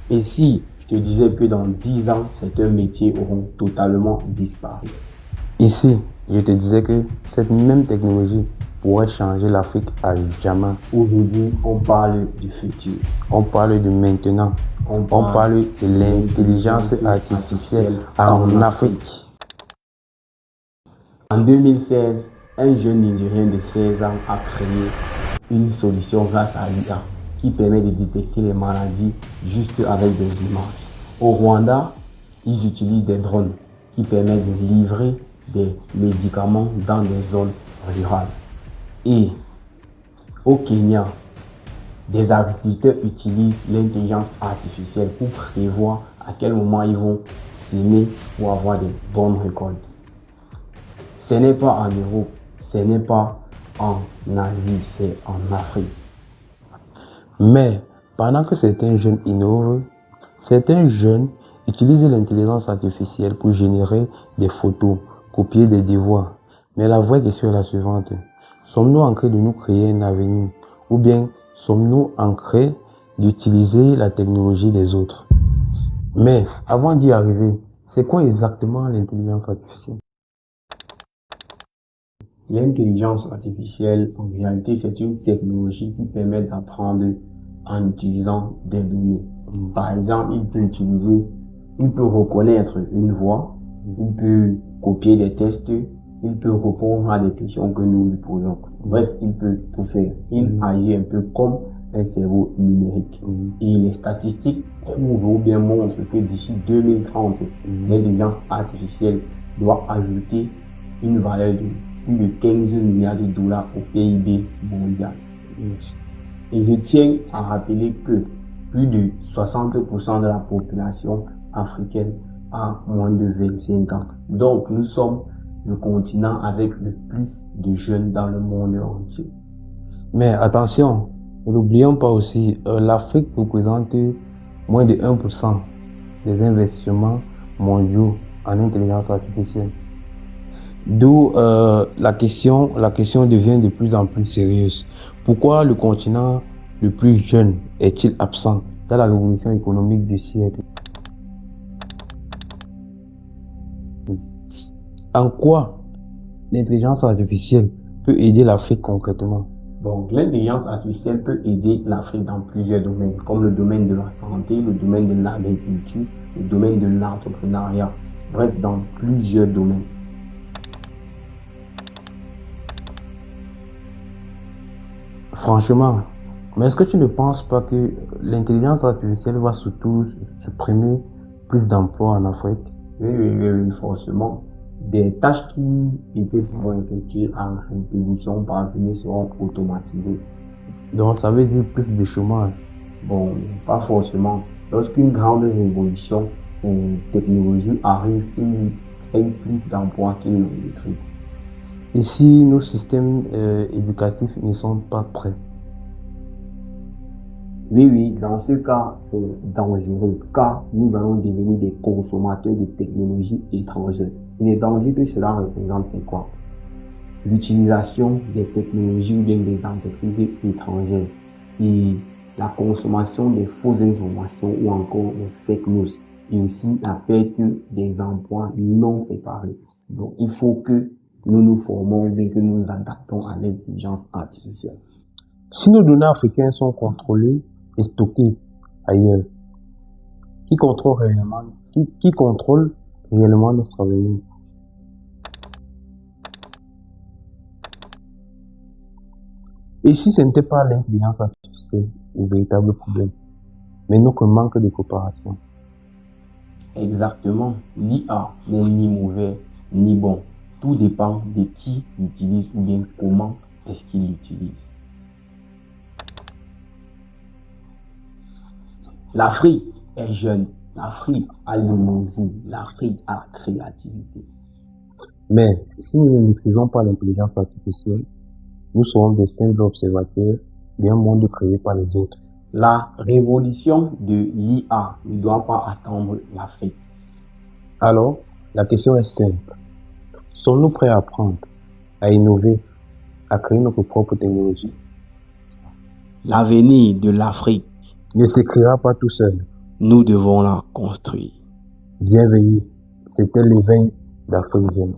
Et si je te disais que dans 10 ans, certains métiers auront totalement disparu? Ici, je te disais que cette même technologie pourrait changer l'Afrique à jamais. Aujourd'hui, on parle du futur. On parle de maintenant. On parle de l'intelligence artificielle en Afrique. En 2016, un jeune Nigérien de 16 ans a créé une solution grâce à l'IA qui permet de détecter les maladies juste avec des images. Au Rwanda, ils utilisent des drones qui permettent de livrer des médicaments dans des zones rurales. Et au Kenya, des agriculteurs utilisent l'intelligence artificielle pour prévoir à quel moment ils vont s'aimer pour avoir des bonnes récoltes. Ce n'est pas en Europe, ce n'est pas en Asie, c'est en Afrique. Mais pendant que certains jeunes innovent, certains jeunes utilisent l'intelligence artificielle pour générer des photos, copier des devoirs. Mais la vraie question est la suivante. Sommes-nous en train de nous créer un avenir ou bien sommes-nous en train d'utiliser la technologie des autres? Mais avant d'y arriver, c'est quoi exactement l'intelligence artificielle? L'intelligence artificielle, en réalité, c'est une technologie qui permet d'apprendre en utilisant des données. Par exemple, il peut reconnaître une voix, il peut copier des tests, il peut répondre à des questions que nous lui posons. Bref, il peut tout faire. Il agit un peu comme un cerveau numérique. Et les statistiques prouvent ou bien montrent que d'ici 2030, l'intelligence artificielle doit ajouter une valeur de plus de 15 milliards de dollars au PIB mondial. Et je tiens à rappeler que plus de 60% de la population africaine a moins de 25 ans. Donc, nous sommes le continent avec le plus de jeunes dans le monde entier. Mais attention, n'oublions pas aussi, l'Afrique représente moins de 1% des investissements mondiaux en intelligence artificielle. D'où la question devient de plus en plus sérieuse. Pourquoi le continent le plus jeune est-il absent dans la révolution économique du siècle? En quoi l'intelligence artificielle peut aider l'Afrique concrètement? Donc, l'intelligence artificielle peut aider l'Afrique dans plusieurs domaines, comme le domaine de la santé, le domaine de l'agriculture, le domaine de l'entrepreneuriat, bref, dans plusieurs domaines. Franchement, mais est-ce que tu ne penses pas que l'intelligence artificielle va surtout supprimer plus d'emplois en Afrique? Oui, forcément. Des tâches qui étaient souvent effectuées en répétition par venir seront automatisées. Donc ça veut dire plus de chômage. Bon, pas forcément. Lorsqu'une grande révolution technologique arrive, il crée plus d'emplois qu'il ne détruit. Et si nos systèmes éducatifs ne sont pas prêts? Oui, dans ce cas, c'est dangereux, car nous allons devenir des consommateurs de technologies étrangères. Et les dangers que cela représente, c'est quoi? L'utilisation des technologies ou bien des entreprises étrangères et la consommation des fausses informations ou encore des fake news et aussi la perte des emplois non préparés. Donc, il faut que nous nous formons et que nous nous adaptons à l'intelligence artificielle. Si nos données africaines sont contrôlées et stockées ailleurs, qui contrôle réellement notre avenir? Et si ce n'était pas l'intelligence artificielle le véritable problème, mais notre manque de coopération? Exactement. L'IA n'est ni mauvais ni bon. Tout dépend de qui l'utilise ou bien comment est-ce qu'il l'utilise. L'Afrique est jeune. L'Afrique a l'énergie. L'Afrique a la créativité. Mais si nous ne maîtrisons pas l'intelligence artificielle, nous serons des simples observateurs d'un monde créé par les autres. La révolution de l'IA ne doit pas attendre l'Afrique. Alors, la question est simple. Sommes-nous prêts à apprendre, à innover, à créer notre propre technologie? L'avenir de l'Afrique Ne s'écrira pas tout seul. Nous devons la construire. Bienvenue, c'était l'éveil d'Afrique Jeune.